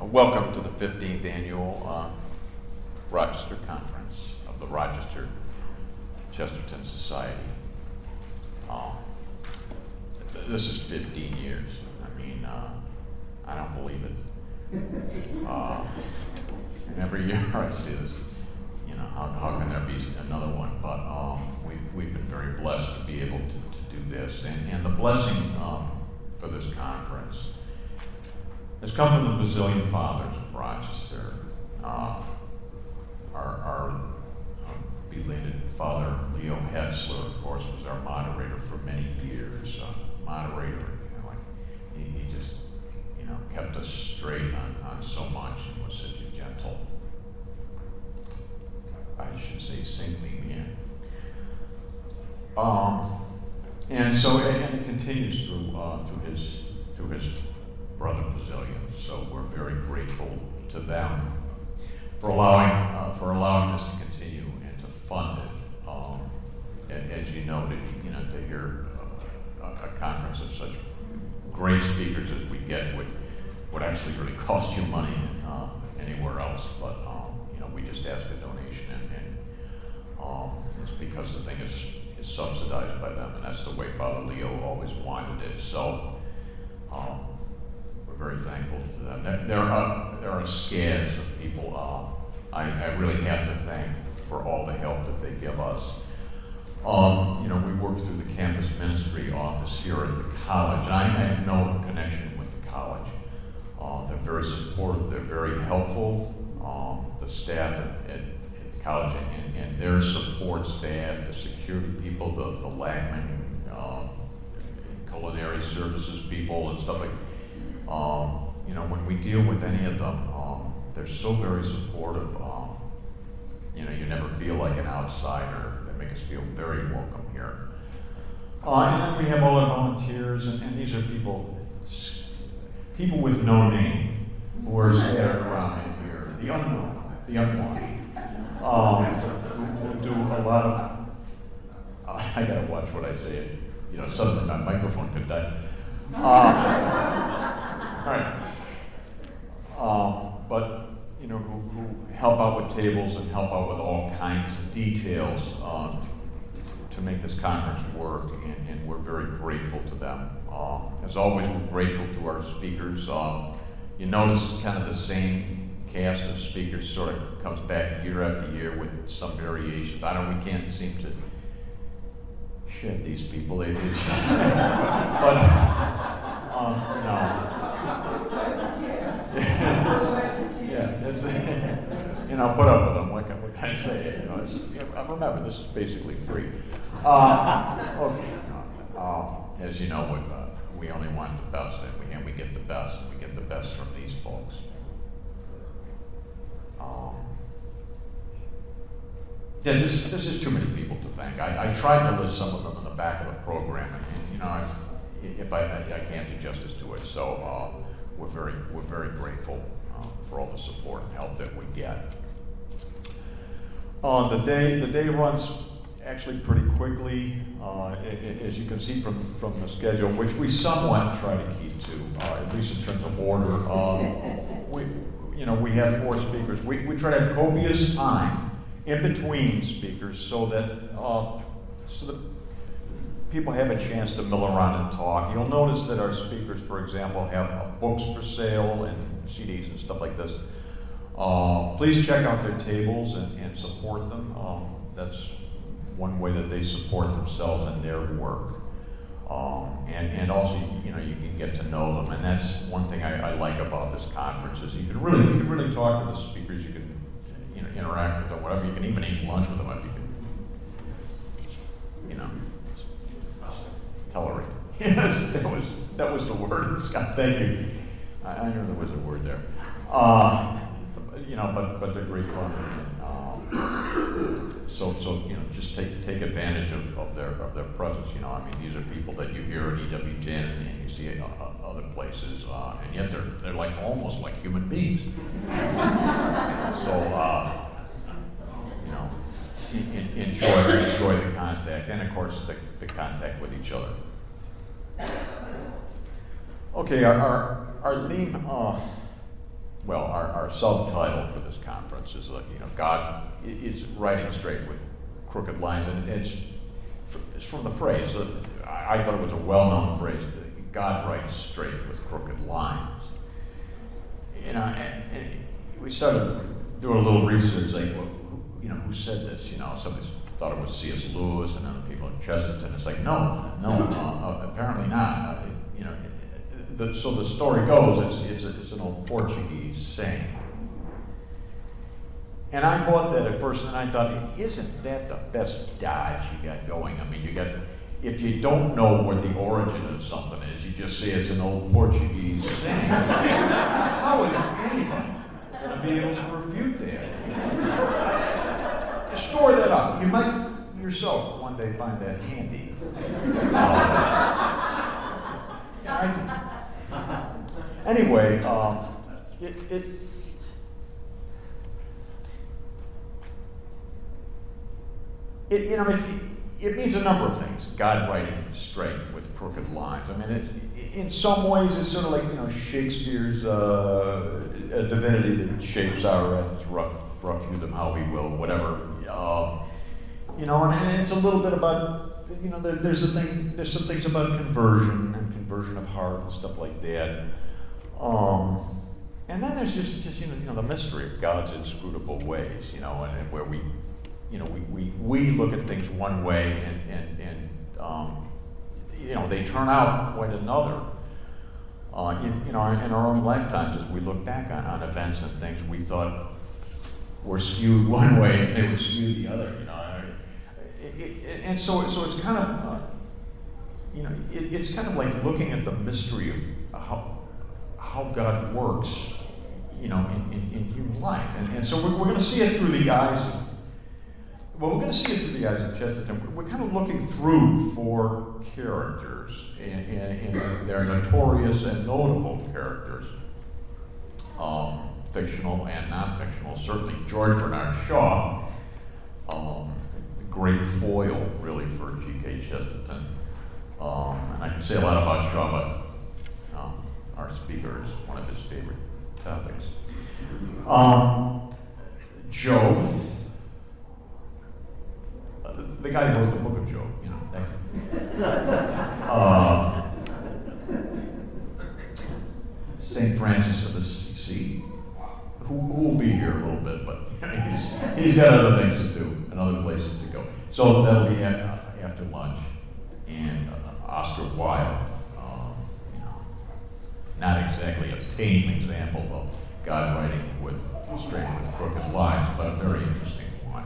Welcome to the 15th annual Rochester Conference of the Rochester Chesterton Society. This is 15 years. I mean, I don't believe it. And every year I see this, you know, how can there be another one? But we've been very blessed to be able to do this. And the blessing for this conference has come from the Basilian Fathers of Rochester. Our belated Father Leo Hetzler, of course, was our moderator for many years. Moderator, you know, he just, you know, kept us straight on so much and was such a gentle, I should say, saintly man. And it continues through his brother Basilians. So we're very grateful to them for allowing us to continue and to fund it. As you noted, you know, to hear a conference of such great speakers as we get would actually really cost you money anywhere else. But you know, we just ask a donation, and it's because the thing is subsidized by them, and that's the way Father Leo always wanted it. So we're very thankful to them. There are scads of people I really have to thank for all the help that they give us. You know, we work through the campus ministry office here at the college, and I have no connection with the college. They're very supportive, they're very helpful. The staff at the college and their support staff, the security people, the LACMAN, culinary services people and stuff like you know, when we deal with any of them, they're so very supportive. You know, you never feel like an outsider. They make us feel very welcome here. And then we have all our volunteers, and these are people with no name who are scattered around in here. The unknown, the unwashed, who do a lot of. I gotta watch what I say. You know, suddenly my microphone could die. Right. But you know, who help out with tables and help out with all kinds of details to make this conference work, and we're very grateful to them. As always, we're grateful to our speakers. You notice kind of the same cast of speakers sort of comes back year after year with some variations. We can't seem to shed these people. But you know. It's, you know, put up with them. What can I say? You know, remember, this is basically free. Okay. As you know, we only want the best, and we get the best. We get the best from these folks. Yeah, this is too many people to thank. I tried to list some of them in the back of the program, and you know, if I can't do justice to it. So we're very grateful for all the support and help that we get. The day runs actually pretty quickly, as you can see from the schedule, which we somewhat try to keep to, at least in terms of order. We have 4 speakers. We try to have copious time in between speakers so that people have a chance to mill around and talk. You'll notice that our speakers, for example, have books for sale and CDs and stuff like this. Please check out their tables and support them. That's one way that they support themselves and their work. And also, you know, you can get to know them, and that's one thing I like about this conference is you can really talk to the speakers. You can, you know, interact with them, whatever. You can even eat lunch with them if you can, you know. Tolerate. Yes, that was the word, Scott. Thank you. I knew there was a word there. You know, but they're great fun. So you know, just take advantage of their presence. You know, I mean, these are people that you hear at EWJ and you see at other places, and yet they're like almost like human beings. So you know, enjoy the contact, and of course the contact with each other. Okay, our theme, our subtitle for this conference is, God is writing straight with crooked lines, and it's from the phrase. I thought it was a well-known phrase. God writes straight with crooked lines. And we started doing a little research, like, who said this? Somebody thought it was C.S. Lewis, and other people in Chesterton. It's like, no, apparently not. So the story goes, it's an old Portuguese saying. And I bought that at first, and I thought, isn't that the best dodge you got going? I mean, if you don't know where the origin of something is, you just say it's an old Portuguese saying. How is anybody going to be able to refute that? Store that up. You might yourself one day find that handy. I do. Anyway, it means a number of things. God writing straight with crooked lines. I mean, in some ways, it's sort of like Shakespeare's a divinity that shapes our ends, rough hew them how we will, whatever. And it's a little bit about there's some things about conversion and conversion of heart and stuff like that. And then there's just the mystery of God's inscrutable ways, and where we look at things one way and they turn out quite another. In our own lifetimes, as we look back on events and things we thought were skewed one way and they were skewed the other. And so it's kind of it's kind of like looking at the mystery of how God works, in human life. And so we're going to see it through the eyes of. Well, we're going to see it through the eyes of Chesterton. We're kind of looking through 4 characters, and they're notorious and notable characters, fictional and non-fictional. Certainly, George Bernard Shaw, great foil, really, for G.K. Chesterton. And I can say a lot about Shaw, but our speaker is one of his favorite topics. Job. The guy who wrote the book of Job, St. Francis of Assisi, who will be here a little bit, but he's got other things to do and other places to go. So that'll be after lunch. And Oscar Wilde, not exactly a tame example of God writing straight with crooked lines, but a very interesting one.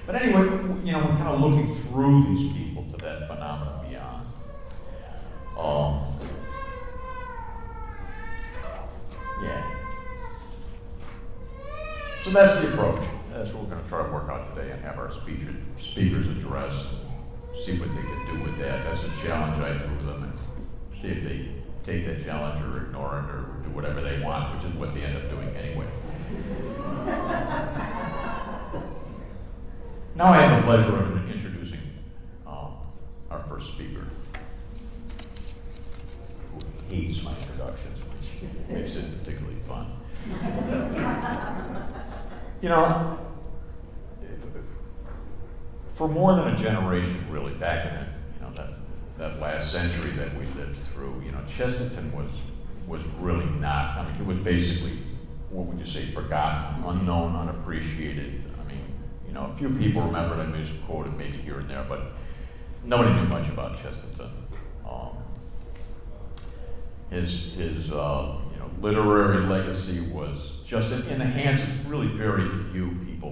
But anyway, we're kind of looking through these people to that phenomenon beyond. So that's the approach. That's what we're going to try to work out today and have our speakers address and see what they can do with that. That's a challenge I threw them, and see if they take that challenge or ignore it or do whatever they want, which is what they end up doing anyway. Now I have the pleasure of introducing our first speaker, who hates my introductions, which makes it particularly fun. For more than a generation, really, back in that last century that we lived through, Chesterton was really not. I mean, he was basically, what would you say, forgotten, unknown, unappreciated. A few people remembered him, he's quoted maybe here and there, but nobody knew much about Chesterton. His literary legacy was just in the hands of really very few people.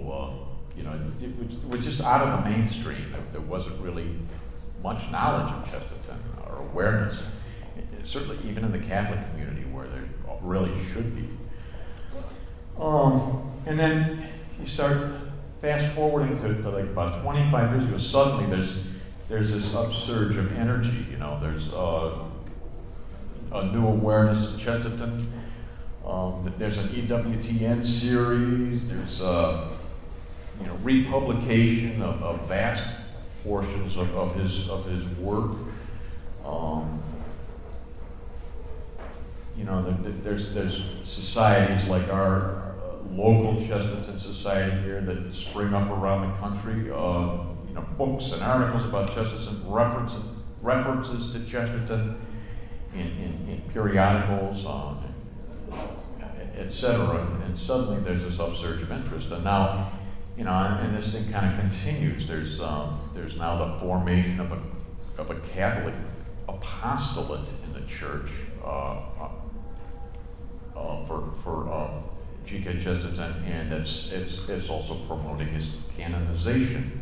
It was just out of the mainstream. There wasn't really much knowledge of Chesterton or awareness, certainly even in the Catholic community where there really should be. And then you start fast forwarding to like about 25 years ago, suddenly there's this upsurge of energy. There's a new awareness of Chesterton. There's an EWTN series. There's republication of vast portions of his work. There's societies like our local Chesterton society here that spring up around the country. Books and articles about Chesterton, references to Chesterton in periodicals, etc. And suddenly there's this upsurge of interest. And now, and this thing kind of continues. There's now the formation of a Catholic apostolate in the church for G.K. Chesterton, and it's also promoting his canonization.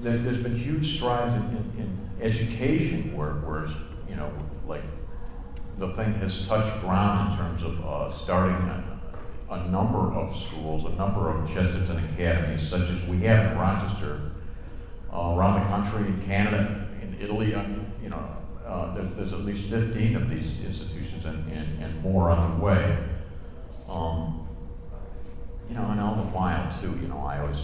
There's been huge strides in education where like the thing has touched ground in terms of starting a number of schools, a number of Chesterton academies, such as we have in Rochester, around the country, in Canada, in Italy. There's at least 15 of these institutions and more on the way. And all the while too, I always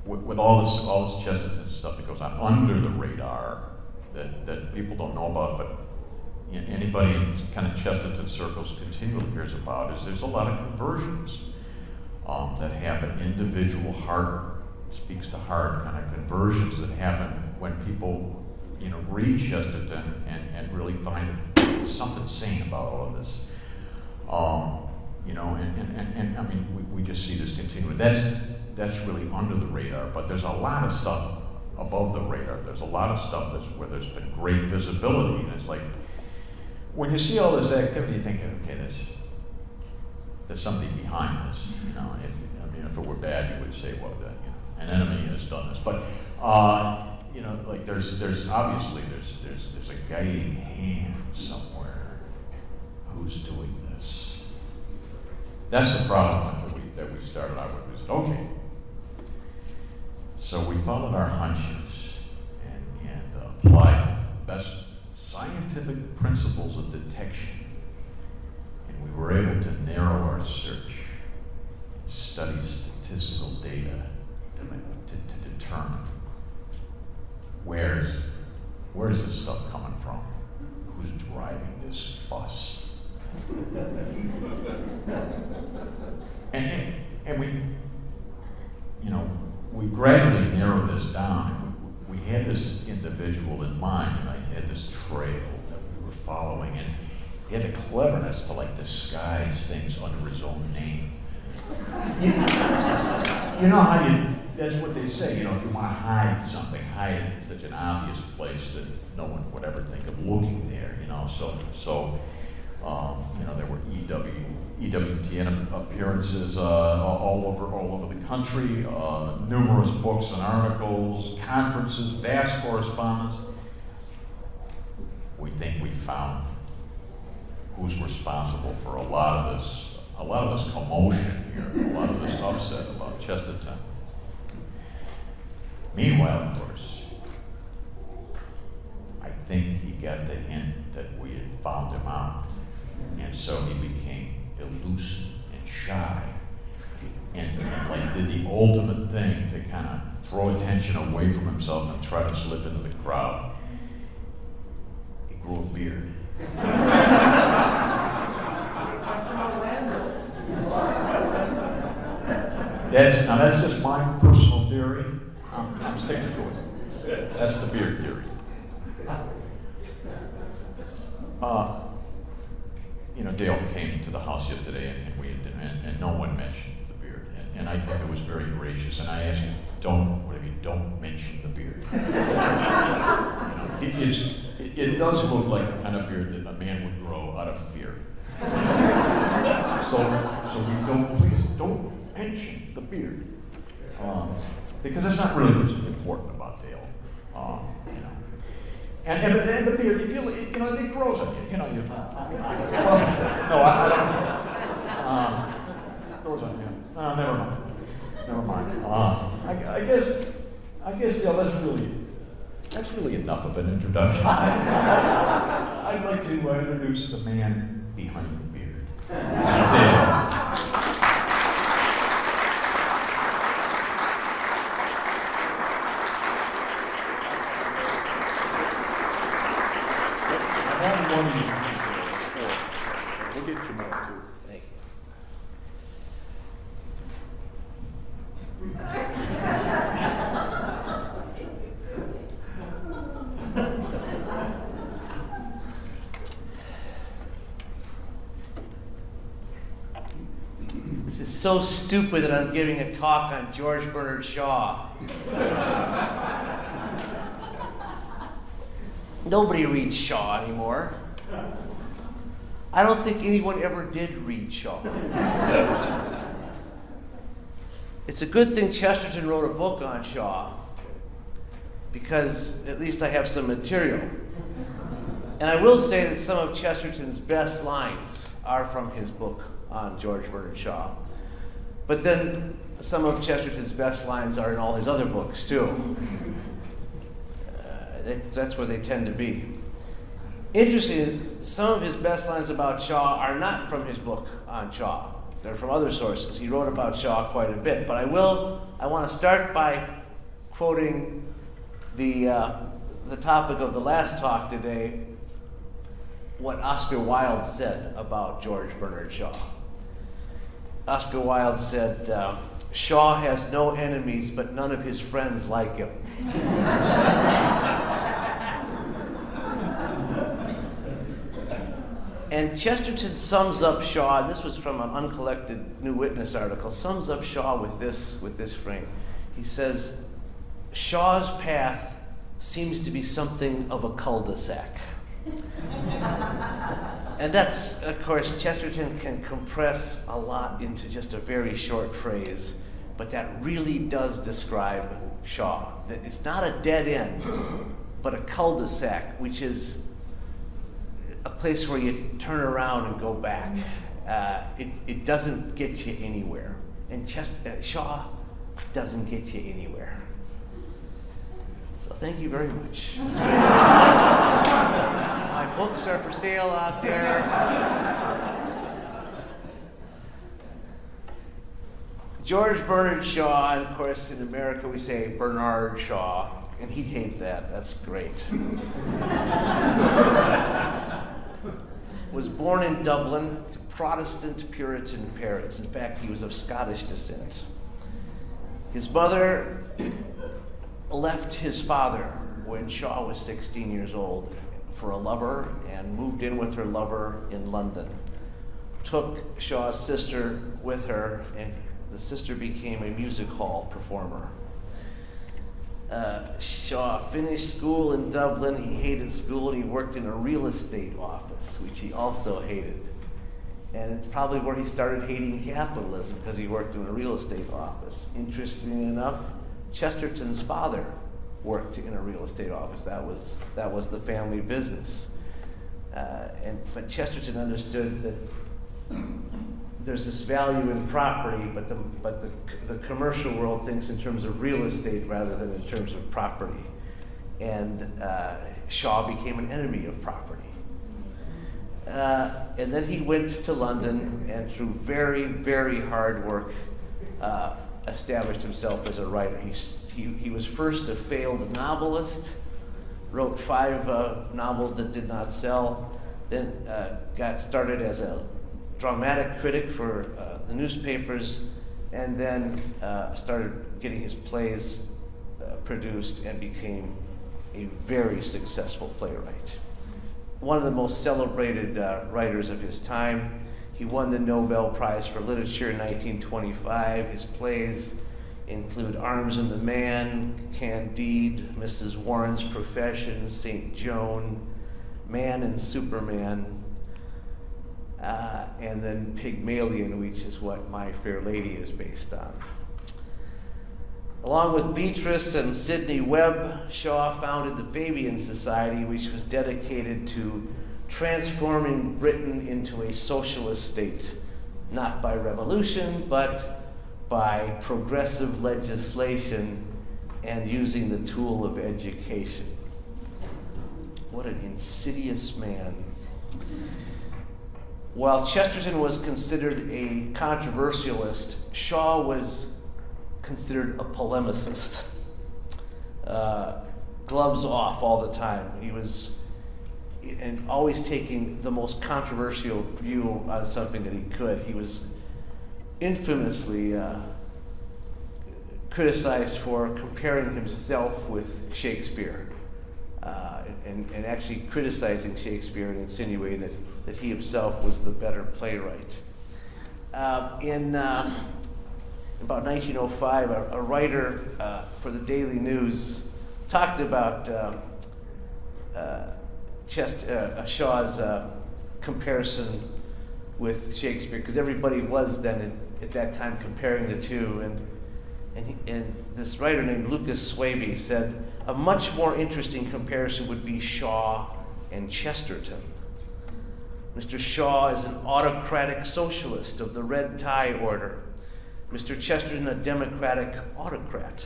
with all this Chesterton stuff that goes on under the radar that people don't know about, but anybody in kind of Chesterton circles continually hears about, is there's a lot of conversions that happen. Individual heart speaks to heart kind of conversions that happen when people read Chesterton and really find something sane about all of this. And I mean, we just see this continue. That's really under the radar, but there's a lot of stuff above the radar. There's a lot of stuff where there's been great visibility, and it's like, when you see all this activity, you think, okay, there's something behind this. If it were bad, you would say, well, an enemy has done this. But like there's obviously there's a guiding hand somewhere who's doing this. That's the problem that we started out with. We said, okay. So we followed our hunches and applied the best scientific principles of detection, and we were able to narrow our search, study statistical data to determine where's this stuff coming from, who's driving this bus, and we gradually narrowed this down. We had this individual in mind, and I had this trail that we were following, and he had the cleverness to disguise things under his own name. That's what they say, if you want to hide something, hide it in such an obvious place that no one would ever think of looking there, So there were EWTN appearances all over the country, numerous books and articles, conferences, vast correspondence. We think we found who's responsible for a lot of this commotion here, a lot of this upset about Chesterton. Meanwhile, of course, I think he got the hint that we had found him out, and so he became elusive and shy, and did the ultimate thing to kind of throw attention away from himself and try to slip into the crowd. He grew a beard. That's just my personal theory. I'm sticking to it. That's the beard theory. Dale came to the house yesterday, and no one mentioned the beard, and I think it was very gracious. And I asked him, don't mention the beard. It does look like the kind of beard that a man would grow out of fear. So please don't mention the beard, because that's not really what's important about Dale. And the beard, you feel it grows on you. I don't. Grows on you. Never mind. I guess Dale, that's really enough of an introduction. I'd like to introduce the man behind the beard. Dale. get you more too. Thank you. This is so stupid that I'm giving a talk on George Bernard Shaw. Nobody reads Shaw anymore. I don't think anyone ever did read Shaw. It's a good thing Chesterton wrote a book on Shaw, because at least I have some material. And I will say that some of Chesterton's best lines are from his book on George Bernard Shaw. But then some of Chesterton's best lines are in all his other books too. That's where they tend to be. Interesting, some of his best lines about Shaw are not from his book on Shaw. They're from other sources. He wrote about Shaw quite a bit. But I want to start by quoting the topic of the last talk today, what Oscar Wilde said about George Bernard Shaw. Oscar Wilde said, Shaw has no enemies, but none of his friends like him. And Chesterton sums up Shaw, this was from an uncollected New Witness article, sums up Shaw with this frame. He says, Shaw's path seems to be something of a cul-de-sac. And that's, of course, Chesterton can compress a lot into just a very short phrase, but that really does describe Shaw. That it's not a dead end, but a cul-de-sac, which is a place where you turn around and go back. It doesn't get you anywhere. And Shaw doesn't get you anywhere. So thank you very much. My books are for sale out there. George Bernard Shaw, and of course in America we say Bernard Shaw, and he'd hate that. That's great. Was born in Dublin to Protestant Puritan parents. In fact, he was of Scottish descent. His mother left his father when Shaw was 16 years old for a lover and moved in with her lover in London. Took Shaw's sister with her, and the sister became a music hall performer. Shaw finished school in Dublin. He hated school, and he worked in a real estate office, which he also hated. And it's probably where he started hating capitalism, because he worked in a real estate office. Interestingly enough, Chesterton's father worked in a real estate office. That was the family business. But Chesterton understood that there's this value in property, but the commercial world thinks in terms of real estate rather than in terms of property. And Shaw became an enemy of property. And then he went to London, and through very, very hard work, established himself as a writer. He was first a failed novelist, wrote 5 novels that did not sell, then got started as a dramatic critic for the newspapers, and then started getting his plays produced and became a very successful playwright. One of the most celebrated writers of his time. He won the Nobel Prize for Literature in 1925. His plays include Arms and the Man, Candide, Mrs. Warren's Profession, St. Joan, Man and Superman, and then Pygmalion, which is what My Fair Lady is based on. Along with Beatrice and Sidney Webb, Shaw founded the Fabian Society, which was dedicated to transforming Britain into a socialist state, not by revolution, but by progressive legislation and using the tool of education. What an insidious man. While Chesterton was considered a controversialist, Shaw was considered a polemicist. Gloves off all the time. and always taking the most controversial view on something that he could. He was infamously criticized for comparing himself with Shakespeare, and actually criticizing Shakespeare and insinuating that he himself was the better playwright. In about 1905, a writer for the Daily News talked about Shaw's comparison with Shakespeare, because everybody was then at that time comparing the two, and this writer named Lucas Swaby said, a much more interesting comparison would be Shaw and Chesterton. Mr. Shaw is an autocratic socialist of the red tie order. Mr. Chesterton, a democratic autocrat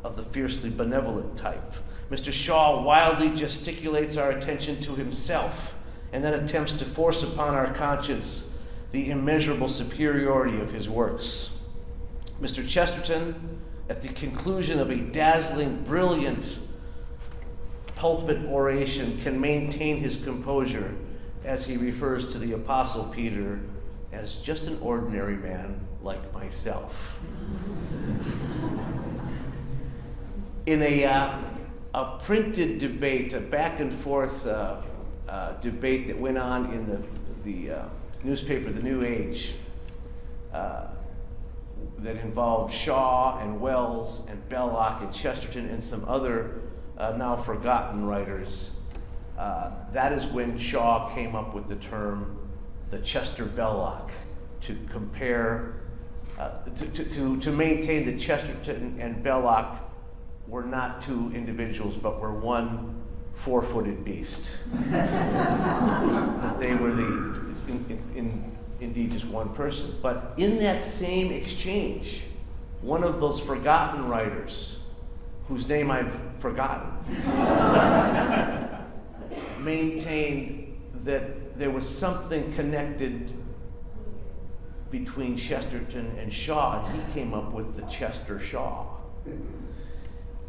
of the fiercely benevolent type. Mr. Shaw wildly gesticulates our attention to himself and then attempts to force upon our conscience the immeasurable superiority of his works. Mr. Chesterton, at the conclusion of a dazzling, brilliant pulpit oration, can maintain his composure as he refers to the Apostle Peter as just an ordinary man like myself. In a printed debate, a back and forth debate that went on in the newspaper, The New Age, that involved Shaw and Wells and Belloc and Chesterton and some other now forgotten writers. That is when Shaw came up with the term the Chester-Belloc to compare, to maintain that Chesterton and Belloc were not two individuals, but were one four-footed beast. That they were indeed just one person. But in that same exchange, one of those forgotten writers, whose name I've forgotten, maintained that there was something connected between Chesterton and Shaw, and he came up with the Chester-Shaw.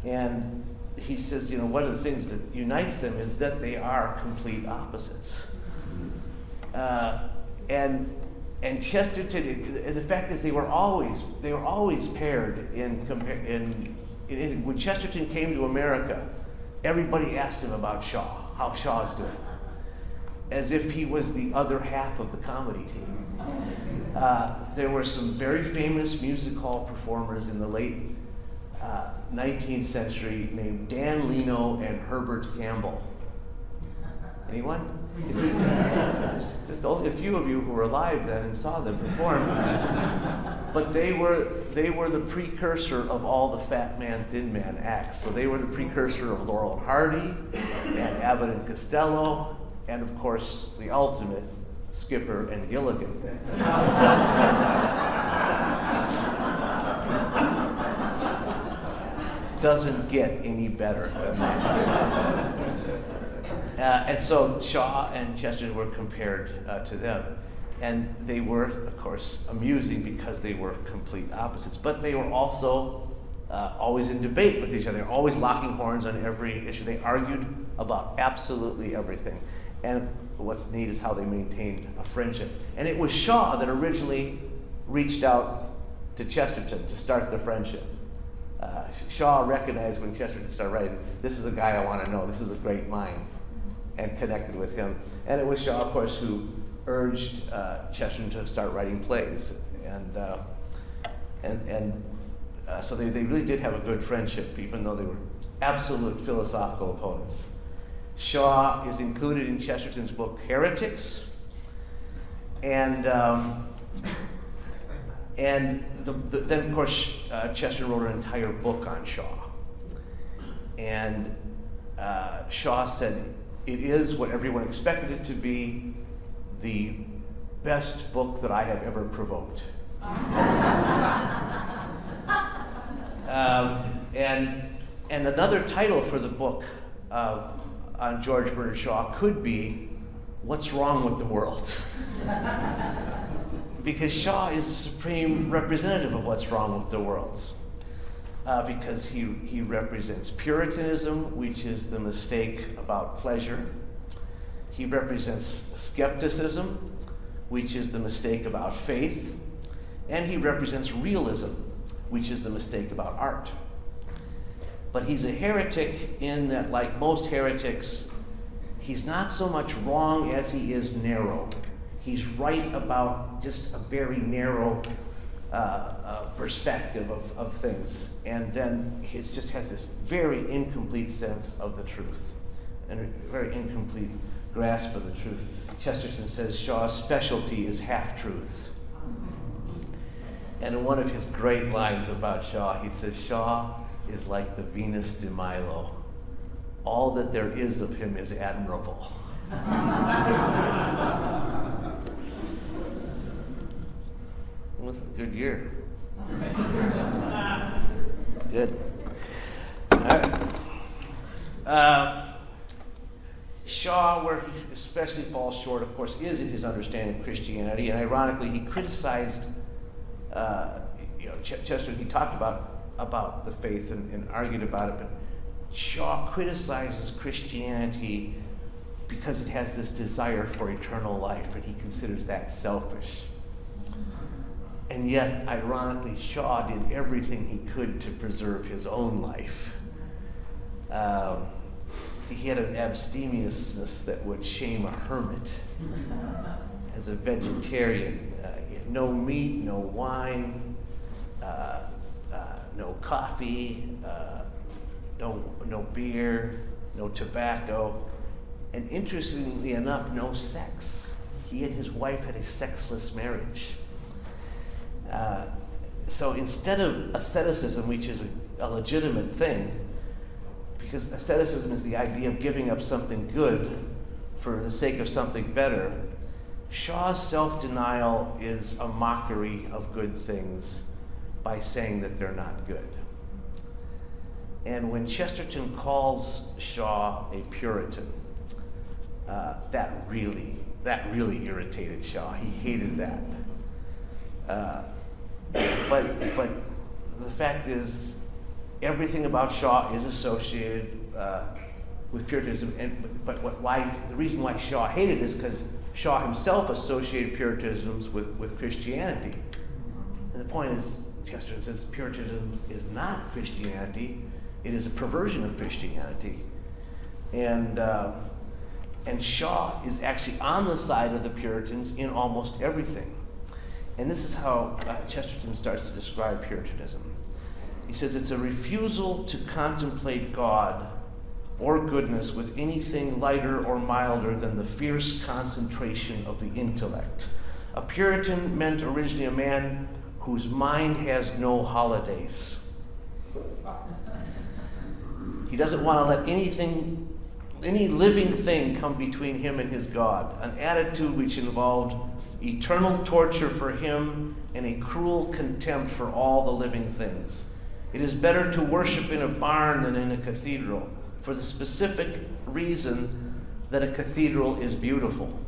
And he says, one of the things that unites them is that they are complete opposites. And Chesterton, and the fact is, they were always paired when Chesterton came to America, everybody asked him about Shaw, how Shaw's doing, as if he was the other half of the comedy team. There were some very famous music hall performers in the late 19th century named Dan Leno and Herbert Campbell. Anyone? Just only a few of you who were alive then and saw them perform. But they were the precursor of all the Fat Man, Thin Man acts. So they were the precursor of Laurel and Hardy and Abbott and Costello, and of course the ultimate, Skipper and Gilligan. Doesn't get any better than that. And so Shaw and Chesterton were compared to them. And they were, of course, amusing because they were complete opposites. But they were also always in debate with each other. They were always locking horns on every issue. They argued about absolutely everything. And what's neat is how they maintained a friendship. And it was Shaw that originally reached out to Chesterton to start the friendship. Shaw recognized when Chesterton started writing, this is a guy I want to know, this is a great mind, and connected with him. And it was Shaw, of course, who urged Chesterton to start writing plays. So they really did have a good friendship, even though they were absolute philosophical opponents. Shaw is included in Chesterton's book, Heretics, and then, of course, Chesterton wrote an entire book on Shaw. And Shaw said, it is what everyone expected it to be, the best book that I have ever provoked. And another title for the book on George Bernard Shaw could be, What's Wrong with the World? Because Shaw is the supreme representative of what's wrong with the world. Because he represents Puritanism, which is the mistake about pleasure. He represents skepticism, which is the mistake about faith, and he represents realism, which is the mistake about art. But he's a heretic in that, like most heretics, he's not so much wrong as he is narrow. He's right about just a very narrow perspective of things. And then he just has this very incomplete sense of the truth and a very incomplete grasp of the truth. Chesterton says Shaw's specialty is half-truths. And one of his great lines about Shaw, he says, Shaw is like the Venus de Milo. All that there is of him is admirable. It was a good year. It's good. All right. Shaw, where he especially falls short, of course, is in his understanding of Christianity. And ironically, he criticized, Chesterton, he talked about the faith and argued about it, but Shaw criticizes Christianity because it has this desire for eternal life, and he considers that selfish. And yet, ironically, Shaw did everything he could to preserve his own life. He had an abstemiousness that would shame a hermit. As a vegetarian, no meat, no wine, no coffee, no beer, no tobacco, and interestingly enough, no sex. He and his wife had a sexless marriage. So instead of asceticism, which is a legitimate thing, because asceticism is the idea of giving up something good for the sake of something better, Shaw's self-denial is a mockery of good things by saying that they're not good. And when Chesterton calls Shaw a Puritan, that really irritated Shaw. He hated that. But the fact is, everything about Shaw is associated with Puritanism. But the reason why Shaw hated it is because Shaw himself associated Puritanism with Christianity. And the point is, Chesterton says Puritanism is not Christianity. It is a perversion of Christianity. And Shaw is actually on the side of the Puritans in almost everything. And this is how Chesterton starts to describe Puritanism. He says it's a refusal to contemplate God or goodness with anything lighter or milder than the fierce concentration of the intellect. A Puritan meant originally a man whose mind has no holidays. He doesn't want to let any living thing come between him and his God, an attitude which involved eternal torture for him and a cruel contempt for all the living things. It is better to worship in a barn than in a cathedral, for the specific reason that a cathedral is beautiful.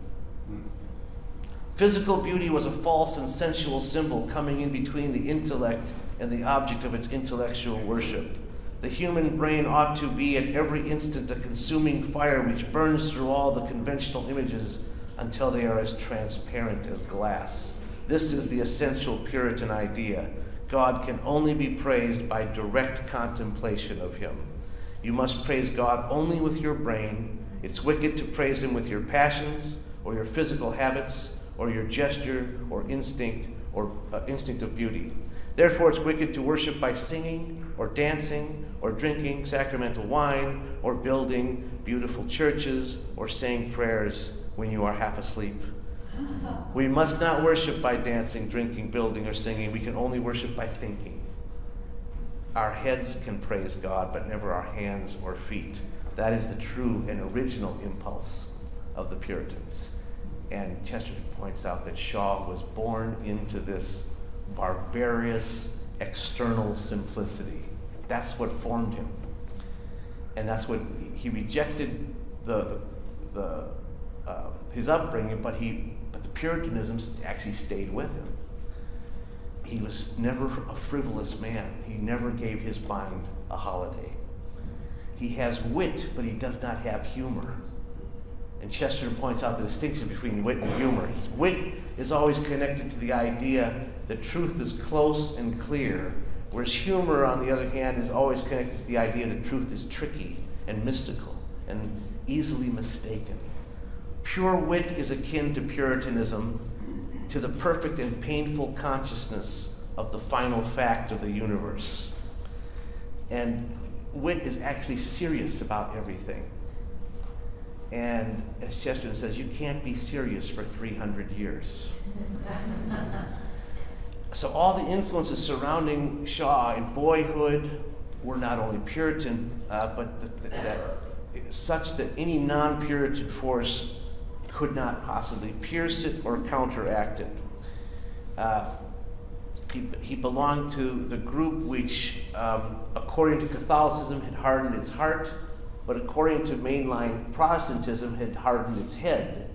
Physical beauty was a false and sensual symbol coming in between the intellect and the object of its intellectual worship. The human brain ought to be at every instant a consuming fire which burns through all the conventional images until they are as transparent as glass. This is the essential Puritan idea. God can only be praised by direct contemplation of him. You must praise God only with your brain. It's wicked to praise him with your passions or your physical habits or your gesture or instinct of beauty. Therefore, it's wicked to worship by singing or dancing or drinking sacramental wine or building beautiful churches or saying prayers when you are half asleep. We must not worship by dancing, drinking, building, or singing. We can only worship by thinking. Our heads can praise God, but never our hands or feet. That is the true and original impulse of the Puritans. And Chesterton points out that Shaw was born into this barbarous external simplicity. That's what formed him. And that's what he rejected his upbringing, but the Puritanism actually stayed with him. He was never a frivolous man. He never gave his mind a holiday. He has wit, but he does not have humor. And Chesterton points out the distinction between wit and humor. Wit is always connected to the idea that truth is close and clear, whereas humor, on the other hand, is always connected to the idea that truth is tricky and mystical and easily mistaken. Pure wit is akin to Puritanism, to the perfect and painful consciousness of the final fact of the universe. And wit is actually serious about everything. And as Chesterton says, you can't be serious for 300 years. So all the influences surrounding Shaw in boyhood were not only Puritan, but such that any non-Puritan force could not possibly pierce it or counteract it. He belonged to the group which, according to Catholicism, had hardened its heart, but according to mainline Protestantism, had hardened its head.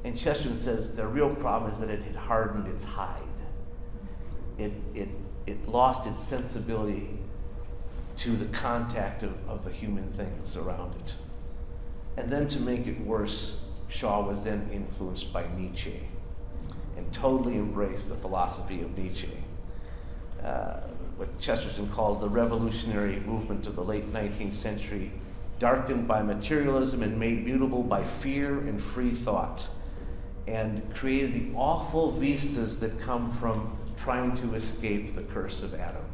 And Chesterton says the real problem is that it had hardened its hide. It lost its sensibility to the contact of the human things around it. And then to make it worse, Shaw was then influenced by Nietzsche and totally embraced the philosophy of Nietzsche. What Chesterton calls the revolutionary movement of the late 19th century, darkened by materialism and made mutable by fear and free thought, and created the awful vistas that come from trying to escape the curse of Adam.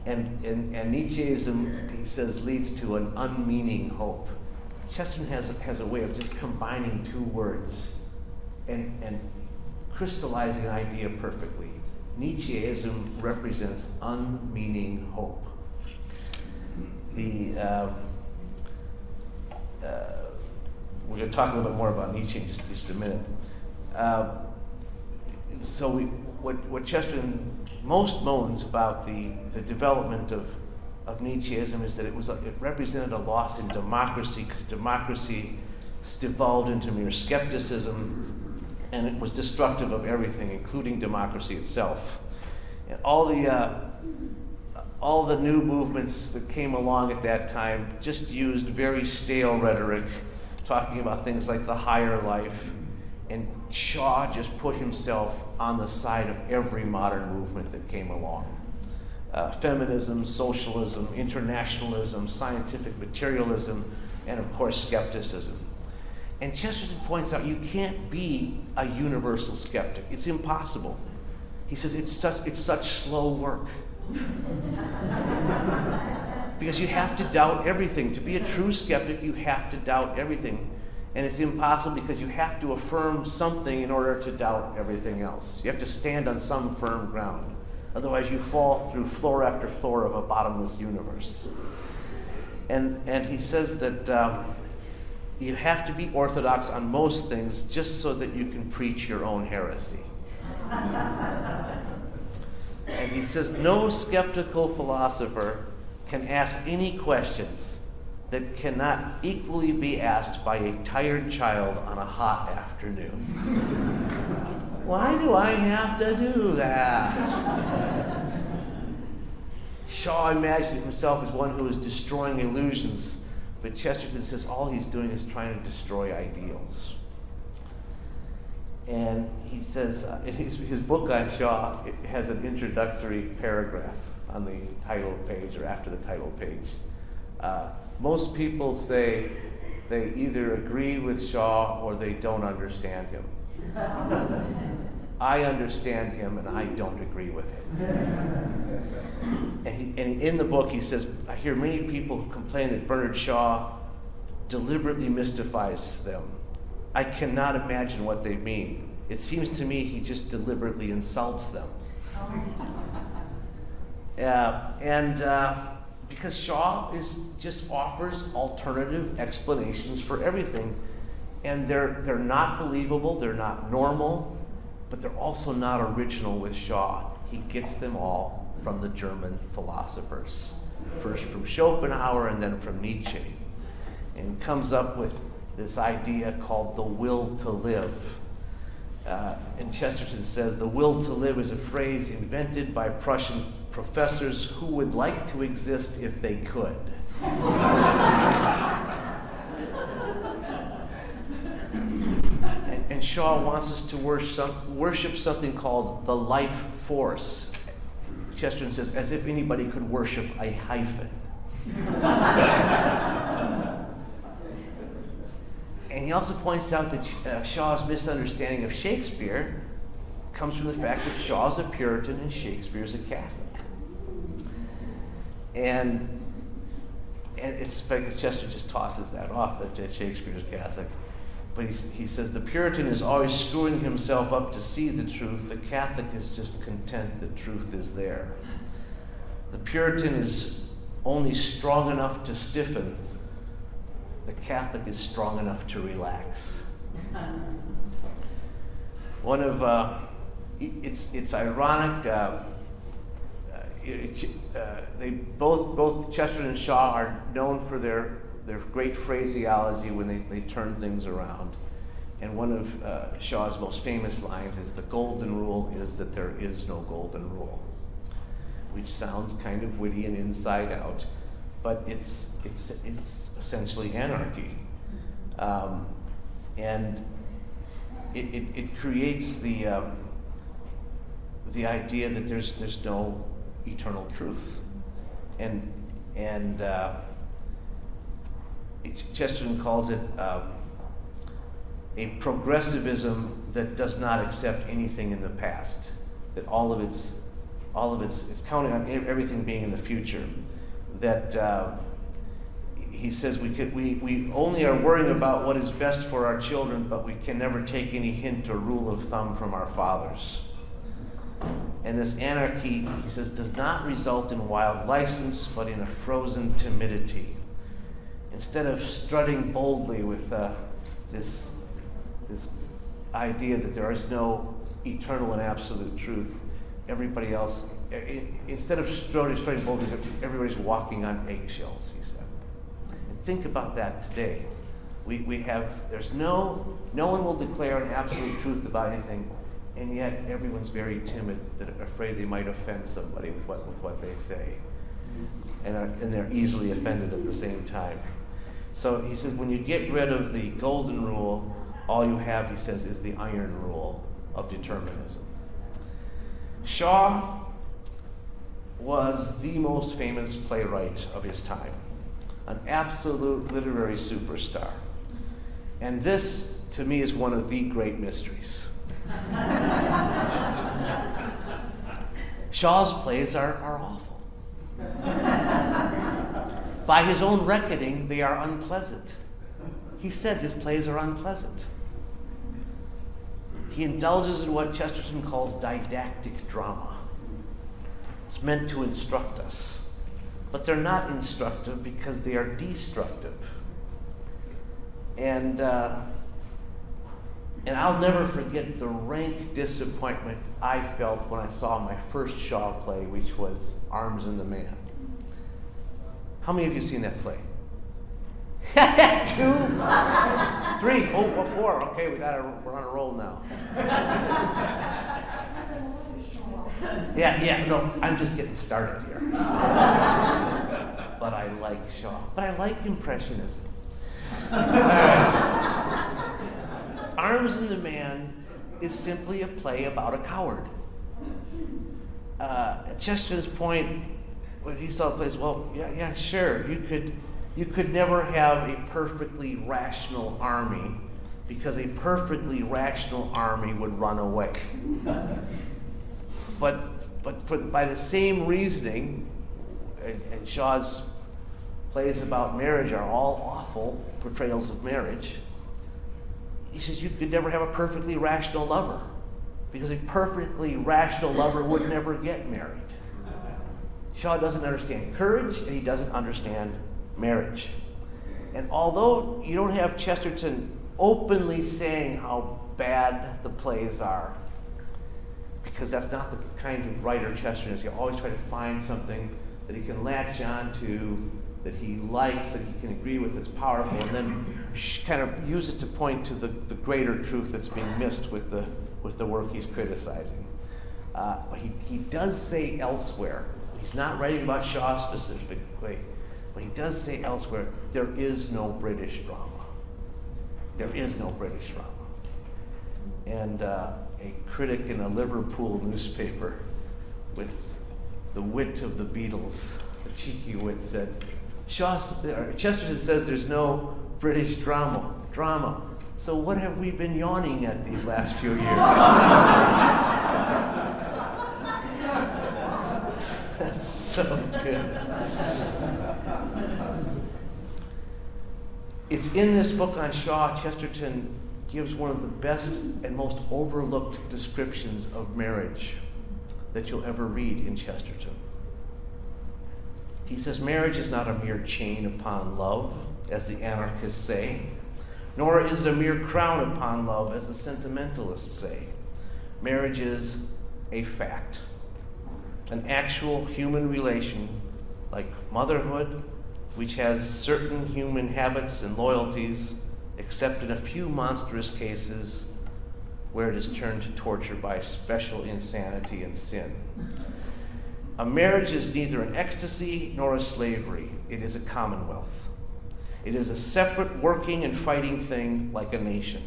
And Nietzscheism, he says, leads to an unmeaning hope. Chesterton has a way of just combining two words and crystallizing an idea perfectly. Nietzscheism represents unmeaning hope. We're going to talk a little bit more about Nietzsche in just a minute. What Chesterton most moans about the development of Nietzscheism is that it represented a loss in democracy, because democracy devolved into mere skepticism, and it was destructive of everything, including democracy itself. And all the new movements that came along at that time just used very stale rhetoric, talking about things like the higher life, and Shaw just put himself on the side of every modern movement that came along. Feminism, socialism, internationalism, scientific materialism, and of course skepticism. And Chesterton points out you can't be a universal skeptic. It's impossible. He says it's such slow work. Because you have to doubt everything. To be a true skeptic, you have to doubt everything. And it's impossible because you have to affirm something in order to doubt everything else. You have to stand on some firm ground. Otherwise, you fall through floor after floor of a bottomless universe. And he says that you have to be orthodox on most things just so that you can preach your own heresy. And he says no skeptical philosopher can ask any questions that cannot equally be asked by a tired child on a hot afternoon. Why do I have to do that? Shaw imagined himself as one who was destroying illusions, but Chesterton says all he's doing is trying to destroy ideals. And he says, in his book on Shaw, it has an introductory paragraph on the title page or after the title page. Most people say they either agree with Shaw or they don't understand him. I understand him and I don't agree with him. And in the book he says, I hear many people complain that Bernard Shaw deliberately mystifies them. I cannot imagine what they mean. It seems to me he just deliberately insults them. Because Shaw just offers alternative explanations for everything. And they're not believable, they're not normal, but they're also not original with Shaw. He gets them all from the German philosophers. First from Schopenhauer and then from Nietzsche. And comes up with this idea called the will to live. And Chesterton says, the will to live is a phrase invented by Prussian professors who would like to exist if they could. And Shaw wants us to worship something called the life force. Chesterton says, as if anybody could worship a hyphen. And he also points out that Shaw's misunderstanding of Shakespeare comes from the fact that Shaw's a Puritan and Shakespeare's a Catholic. And it's like Chester just tosses that off, that Shakespeare's Catholic. But he says the Puritan is always screwing himself up to see the truth. The Catholic is just content that truth is there. The Puritan is only strong enough to stiffen. The Catholic is strong enough to relax. One of it's ironic. They both Chesterton and Shaw are known for their great phraseology when they turn things around. And one of Shaw's most famous lines is, "The golden rule is that there is no golden rule," which sounds kind of witty and inside out, but it's essentially anarchy, and it creates the idea that there's no eternal truth, and Chesterton calls it a progressivism that does not accept anything in the past. That all of it's counting on everything being in the future. That he says we only are worrying about what is best for our children, but we can never take any hint or rule of thumb from our fathers. And this anarchy, he says, does not result in wild license, but in a frozen timidity. Instead of strutting boldly with this idea that there is no eternal and absolute truth, everybody else, instead of strutting boldly, everybody's walking on eggshells, he said. And think about that today. There's no one will declare an absolute truth about anything, and yet everyone's very timid, that are afraid they might offend somebody with what they say, and they're easily offended at the same time. So he says, when you get rid of the golden rule, all you have, he says, is the iron rule of determinism. Shaw was the most famous playwright of his time, an absolute literary superstar. And this, to me, is one of the great mysteries. Shaw's plays are awful. By his own reckoning, they are unpleasant. He said his plays are unpleasant. He indulges in what Chesterton calls didactic drama. It's meant to instruct us, but they're not instructive because they are destructive. And I'll never forget the rank disappointment I felt when I saw my first Shaw play, which was Arms and the Man. How many of you seen that play? 2, 3, 4. Okay, we're on a roll now. No, I'm just getting started here. But I like Shaw. But I like Impressionism. Arms and the Man is simply a play about a coward. At Chesterton's point, when he saw the plays, well, yeah, sure, you could never have a perfectly rational army, because a perfectly rational army would run away. But by the same reasoning, and Shaw's plays about marriage are all awful portrayals of marriage. He says you could never have a perfectly rational lover, because a perfectly rational lover would never get married. Shaw doesn't understand courage, and he doesn't understand marriage. And although you don't have Chesterton openly saying how bad the plays are, because that's not the kind of writer Chesterton is. He'll always try to find something that he can latch on to, that he likes, that he can agree with, that's powerful, and then kind of use it to point to the greater truth that's being missed with the work he's criticizing. But he does say elsewhere, he's not writing about Shaw specifically, but he does say elsewhere, there is no British drama. There is no British drama. and a critic in a Liverpool newspaper with the wit of the Beatles, the cheeky wit, said, Chesterton says there's no British drama. So what have we been yawning at these last few years? That's so good. It's in this book on Shaw, Chesterton gives one of the best and most overlooked descriptions of marriage that you'll ever read in Chesterton. He says, marriage is not a mere chain upon love, as the anarchists say, nor is it a mere crown upon love, as the sentimentalists say. Marriage is a fact, an actual human relation, like motherhood, which has certain human habits and loyalties, except in a few monstrous cases where it is turned to torture by special insanity and sin. A marriage is neither an ecstasy nor a slavery. It is a commonwealth. It is a separate working and fighting thing like a nation.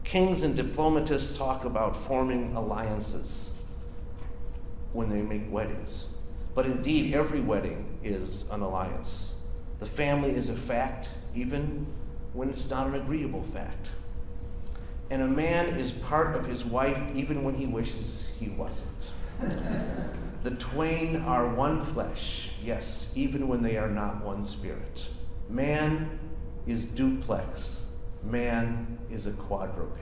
Kings and diplomatists talk about forming alliances when they make weddings. But indeed, every wedding is an alliance. The family is a fact, even when it's not an agreeable fact. And a man is part of his wife even when he wishes he wasn't. The twain are one flesh, yes, even when they are not one spirit. Man is duplex. Man is a quadruped.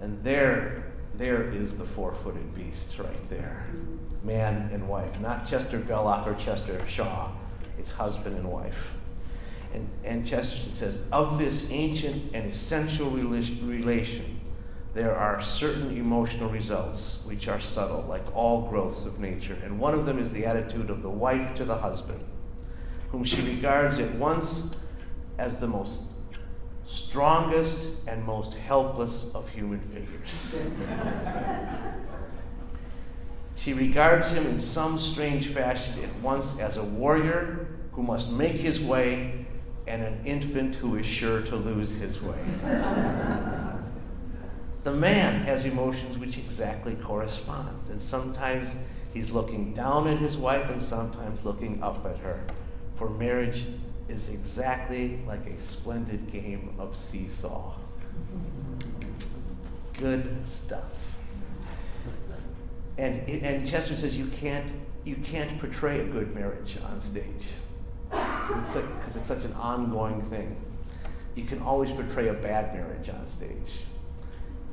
And there is the four-footed beast right there. Man and wife. Not Chester Belloc or Chester Shaw. It's husband and wife. And Chesterton says, of this ancient and essential relation, there are certain emotional results which are subtle, like all growths of nature. And one of them is the attitude of the wife to the husband, whom she regards at once as the most strongest and most helpless of human figures. She regards him in some strange fashion at once as a warrior who must make his way and an infant who is sure to lose his way. The man has emotions which exactly correspond, and sometimes he's looking down at his wife and sometimes looking up at her. For marriage is exactly like a splendid game of seesaw. Good stuff. And Chesterton says you can't portray a good marriage on stage because it's such an ongoing thing. You can always portray a bad marriage on stage.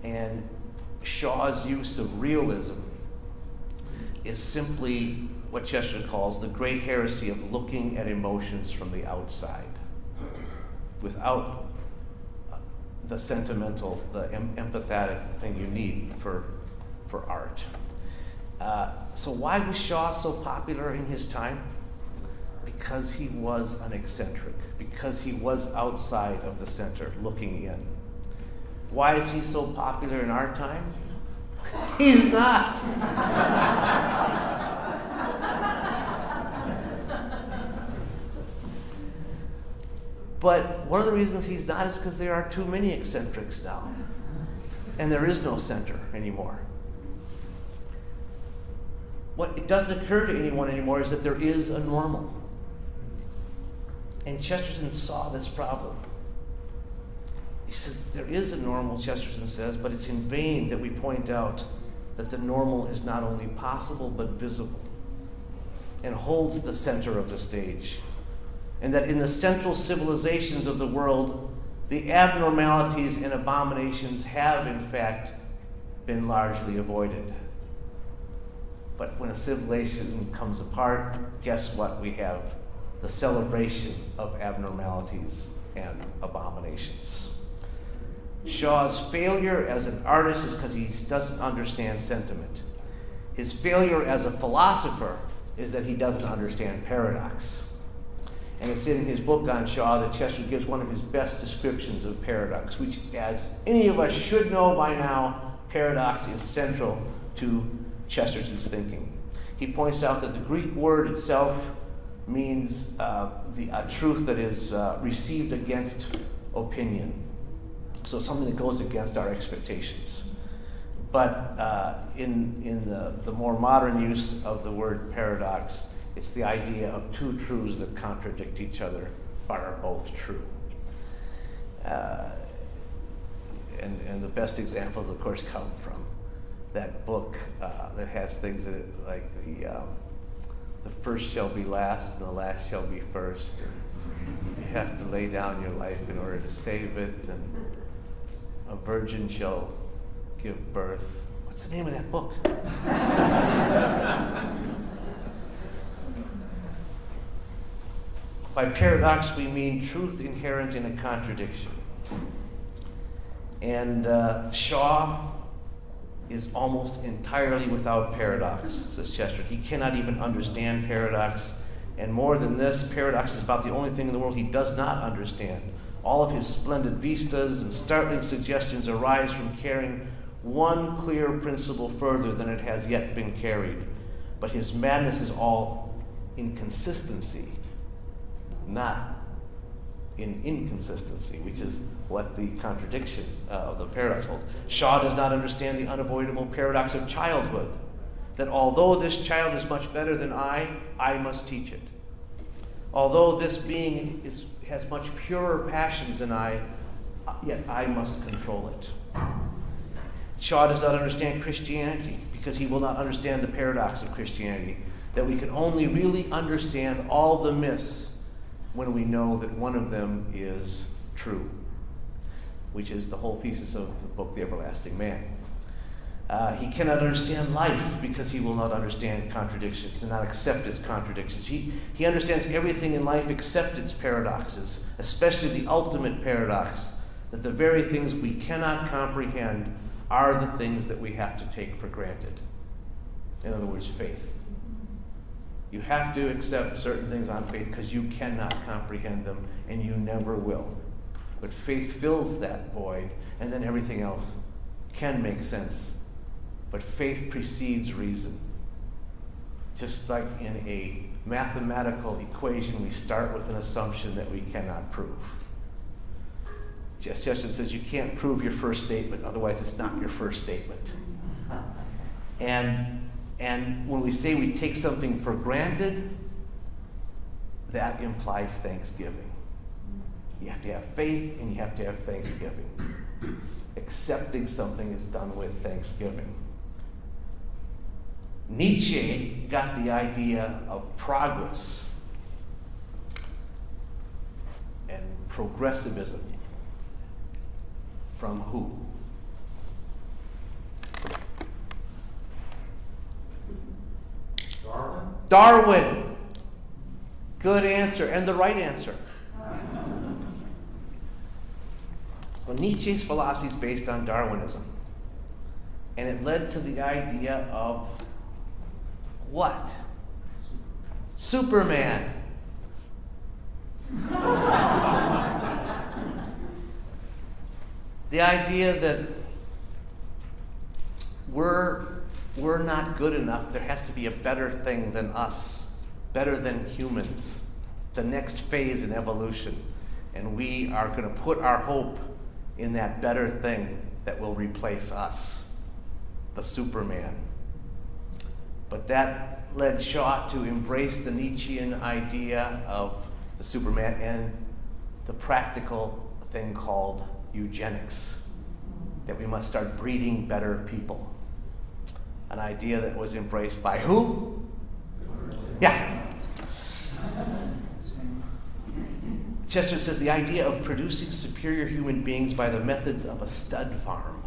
And Shaw's use of realism is simply what Chesterton calls the great heresy of looking at emotions from the outside, without the sentimental, the empathetic thing you need for art. So why was Shaw so popular in his time? Because he was an eccentric, because he was outside of the center, looking in. Why is he so popular in our time? He's not. But one of the reasons he's not is because there are too many eccentrics now. And there is no center anymore. What it doesn't occur to anyone anymore is that there is a normal. And Chesterton saw this problem. He says, there is a normal, Chesterton says, but it's in vain that we point out that the normal is not only possible but visible and holds the center of the stage. And that in the central civilizations of the world, the abnormalities and abominations have, in fact, been largely avoided. But when a civilization comes apart, guess what? We have the celebration of abnormalities and abominations. Shaw's failure as an artist is because he doesn't understand sentiment. His failure as a philosopher is that he doesn't understand paradox. And it's in his book on Shaw that Chester gives one of his best descriptions of paradox, which, as any of us should know by now, paradox is central to Chesterton's thinking. He points out that the Greek word itself means a truth that is received against opinion. So something that goes against our expectations. But in the more modern use of the word paradox, it's the idea of two truths that contradict each other but are both true. And the best examples, of course, come from that book that has things in it like the first shall be last and the last shall be first. And you have to lay down your life in order to save it. And a virgin shall give birth. What's the name of that book? By paradox, we mean truth inherent in a contradiction. And Shaw is almost entirely without paradox, says Chesterton. He cannot even understand paradox. And more than this, paradox is about the only thing in the world he does not understand. All of his splendid vistas and startling suggestions arise from carrying one clear principle further than it has yet been carried. But his madness is all inconsistency, not in inconsistency, which is what the contradiction of the paradox holds. Shaw does not understand the unavoidable paradox of childhood, that although this child is much better than I must teach it. Although this being has much purer passions than I, yet I must control it. Shaw does not understand Christianity because he will not understand the paradox of Christianity, that we can only really understand all the myths when we know that one of them is true, which is the whole thesis of the book, The Everlasting Man. He cannot understand life because he will not understand contradictions and not accept its contradictions. He understands everything in life except its paradoxes, especially the ultimate paradox, that the very things we cannot comprehend are the things that we have to take for granted. In other words, faith. You have to accept certain things on faith because you cannot comprehend them and you never will. But faith fills that void, and then everything else can make sense. But faith precedes reason. Just like in a mathematical equation, we start with an assumption that we cannot prove. Chesterton says you can't prove your first statement, otherwise it's not your first statement. And when we say we take something for granted, that implies thanksgiving. You have to have faith and you have to have thanksgiving. Accepting something is done with thanksgiving. Nietzsche got the idea of progress and progressivism from who? Darwin. Good answer, and the right answer. So Nietzsche's philosophy is based on Darwinism. And it led to the idea of what? Superman. The idea that we're not good enough. There has to be a better thing than us, better than humans, the next phase in evolution. And we are going to put our hope in that better thing that will replace us, the Superman. But that led Shaw to embrace the Nietzschean idea of the Superman and the practical thing called eugenics, that we must start breeding better people. An idea that was embraced by who? Yeah. Chesterton says the idea of producing superior human beings by the methods of a stud farm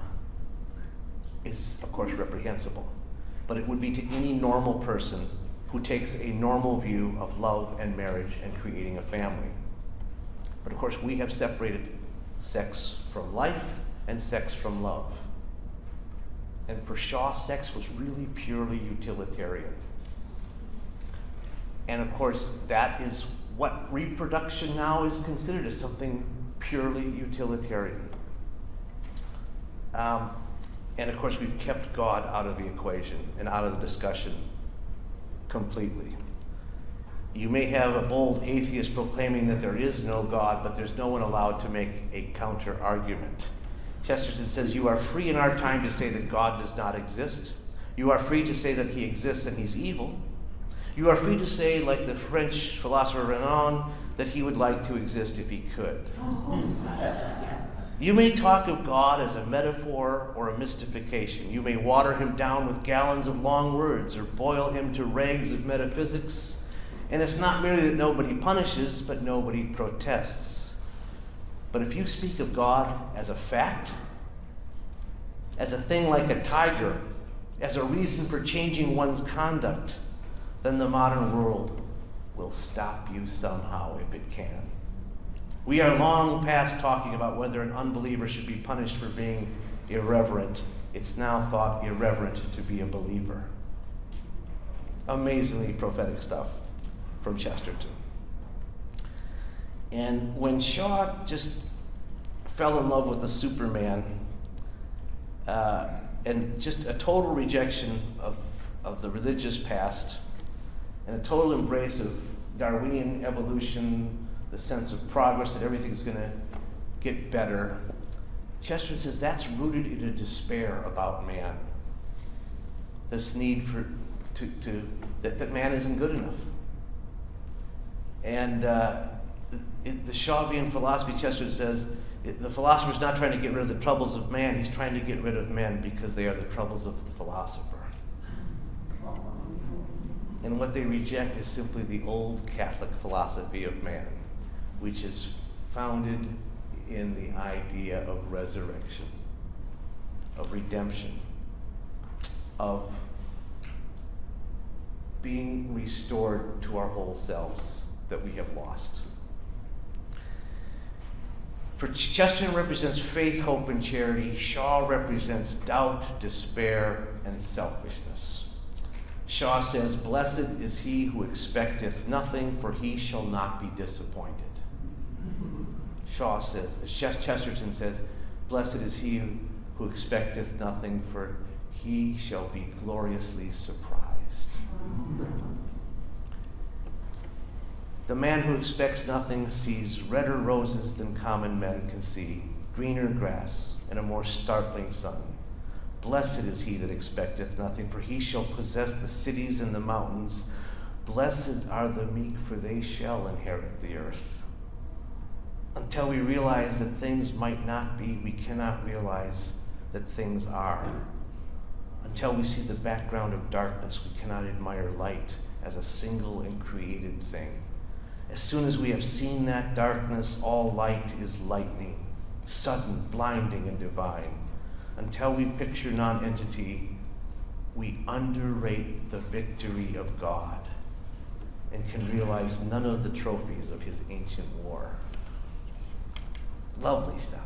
is, of course, reprehensible. But it would be to any normal person who takes a normal view of love and marriage and creating a family. But of course, we have separated sex from life and sex from love. And for Shaw, sex was really purely utilitarian. And of course, that is what reproduction now is considered as something purely utilitarian. And of course, we've kept God out of the equation and out of the discussion completely. You may have a bold atheist proclaiming that there is no God, but there's no one allowed to make a counter argument. Chesterton says, "You are free in our time to say that God does not exist. You are free to say that he exists and he's evil. You are free to say, like the French philosopher Renan, that he would like to exist if he could. You may talk of God as a metaphor or a mystification. You may water him down with gallons of long words or boil him to rags of metaphysics. And it's not merely that nobody punishes, but nobody protests. But if you speak of God as a fact, as a thing like a tiger, as a reason for changing one's conduct, then the modern world will stop you somehow if it can. We are long past talking about whether an unbeliever should be punished for being irreverent. It's now thought irreverent to be a believer." Amazingly prophetic stuff from Chesterton. And when Shaw just fell in love with the Superman, and just a total rejection of the religious past, and a total embrace of Darwinian evolution, the sense of progress, that everything's going to get better, Chesterton says that's rooted in a despair about man. This need that man isn't good enough. And the Shavian philosophy, Chesterton says, the philosopher's not trying to get rid of the troubles of man, he's trying to get rid of men because they are the troubles of the philosopher. And what they reject is simply the old Catholic philosophy of man, which is founded in the idea of resurrection, of redemption, of being restored to our whole selves that we have lost. For Chesterton represents faith, hope, and charity. Shaw represents doubt, despair, and selfishness. Shaw says, "Blessed is he who expecteth nothing, for he shall not be disappointed." Chesterton says, "Blessed is he who expecteth nothing, for he shall be gloriously surprised." The man who expects nothing sees redder roses than common men can see, greener grass, and a more startling sun. Blessed is he that expecteth nothing, for he shall possess the cities and the mountains. Blessed are the meek, for they shall inherit the earth. Until we realize that things might not be, we cannot realize that things are. Until we see the background of darkness, we cannot admire light as a single and created thing. As soon as we have seen that darkness, all light is lightning, sudden, blinding, and divine. Until we picture nonentity, we underrate the victory of God and can realize none of the trophies of his ancient war. Lovely stuff.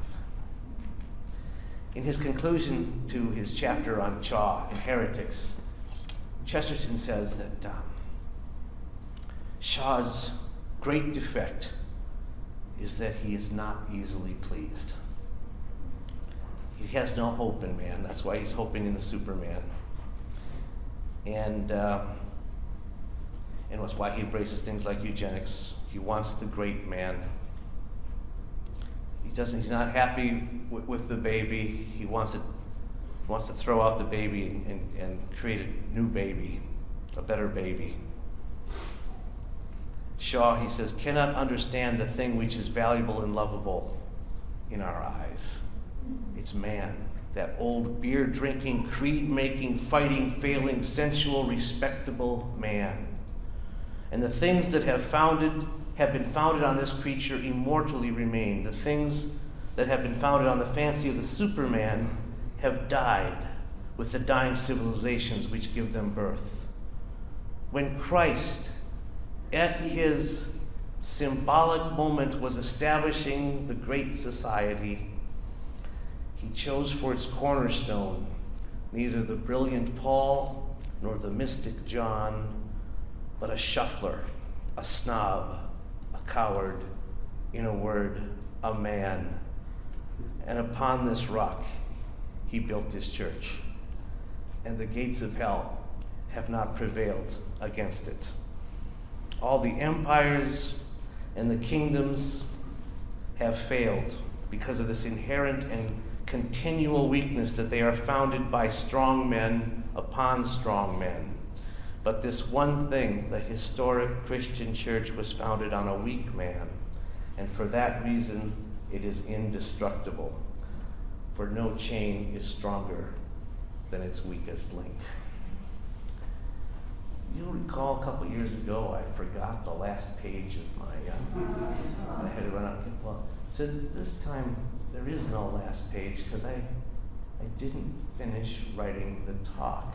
In his conclusion to his chapter on Shaw and heretics, Chesterton says that Shaw's great defect is that he is not easily pleased. He has no hope in man. That's why he's hoping in the Superman. And that's why he embraces things like eugenics. He wants the great man. He's not happy with the baby. He wants to throw out the baby and create a new baby, a better baby. Shaw, he says, cannot understand the thing which is valuable and lovable in our eyes. It's man, that old beer-drinking, creed-making, fighting, failing, sensual, respectable man. And the things that have been founded on this creature immortally remain. The things that have been founded on the fancy of the Superman have died with the dying civilizations which give them birth. When Christ, at his symbolic moment, was establishing the great society, he chose for its cornerstone neither the brilliant Paul nor the mystic John, but a shuffler, a snob, a coward, in a word, a man. And upon this rock he built his church, and the gates of hell have not prevailed against it. All the empires and the kingdoms have failed because of this inherent and continual weakness, that they are founded by strong men upon strong men. But this one thing, the historic Christian church was founded on a weak man, and for that reason it is indestructible. For no chain is stronger than its weakest link. You recall a couple years ago, I forgot the last page of my, I had to run up. Well, to this time, there is no last page because I didn't finish writing the talk.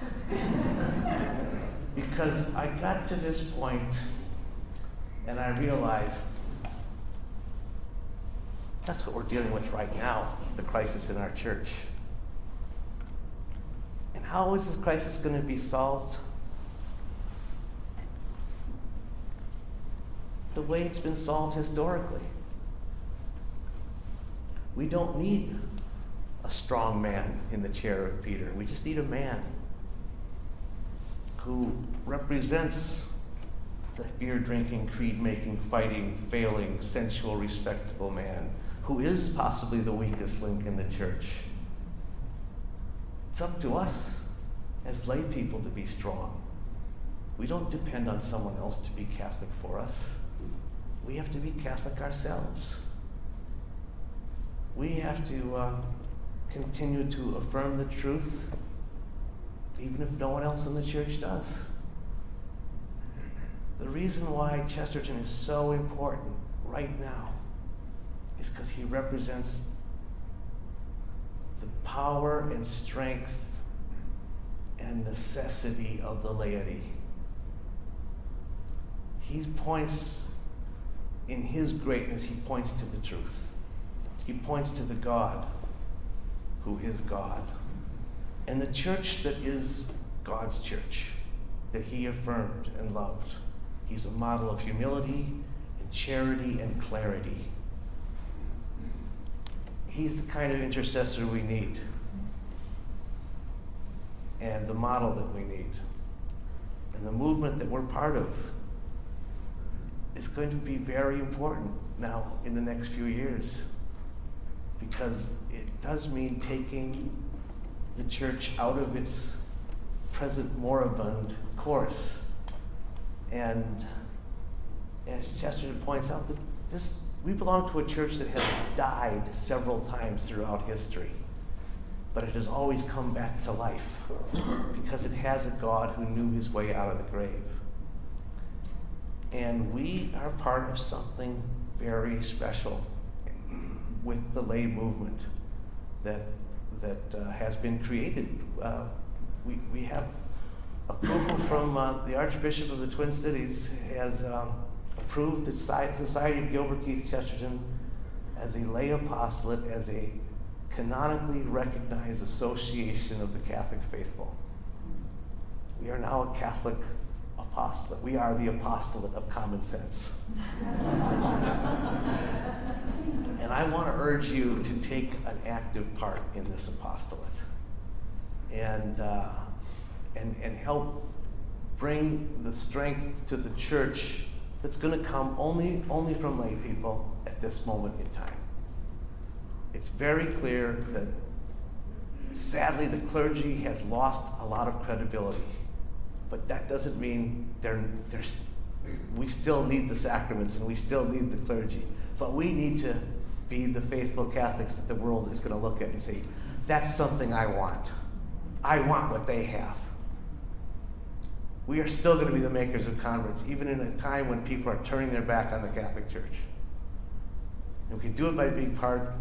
Because I got to this point and I realized that's what we're dealing with right now, the crisis in our church. And how is this crisis going to be solved? The way it's been solved historically. We don't need a strong man in the chair of Peter. We just need a man who represents the beer-drinking, creed-making, fighting, failing, sensual, respectable man who is possibly the weakest link in the church. It's up to us as lay people to be strong. We don't depend on someone else to be Catholic for us. We have to be Catholic ourselves. We have to continue to affirm the truth, even if no one else in the church does. The reason why Chesterton is so important right now is because he represents the power and strength and necessity of the laity. He points, in his greatness, he points to the truth. He points to the God who is God. And the church that is God's church, that he affirmed and loved. He's a model of humility and charity and clarity. He's the kind of intercessor we need, and the model that we need. And the movement that we're part of is going to be very important now in the next few years, because it does mean taking the church out of its present moribund course. And as Chesterton points out, that we belong to a church that has died several times throughout history, but it has always come back to life because it has a God who knew his way out of the grave. And we are part of something very special with the lay movement that has been created. We have approval from the Archbishop of the Twin Cities has approved the Society of Gilbert Keith Chesterton as a lay apostolate, as a canonically recognized association of the Catholic faithful. We are now a Catholic apostolate. We are the apostolate of common sense. And I want to urge you to take an active part in this apostolate and help bring the strength to the church that's going to come only from lay people at this moment in time. It's very clear that sadly the clergy has lost a lot of credibility, but that doesn't mean we still need the sacraments and we still need the clergy, but we need to be the faithful Catholics that the world is going to look at and say, that's something I want. I want what they have. We are still going to be the makers of converts, even in a time when people are turning their back on the Catholic Church. And we can do it by being part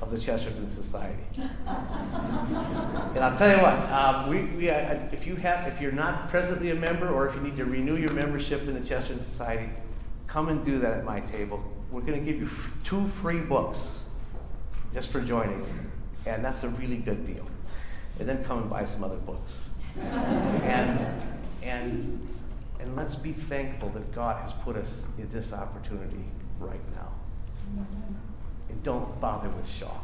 of the Chesterton Society. And I'll tell you what, if you're not presently a member, or if you need to renew your membership in the Chesterton Society, come and do that at my table. We're going to give you 2 free books just for joining, and that's a really good deal. And then come and buy some other books. And let's be thankful that God has put us in this opportunity right now. And don't bother with Shaw.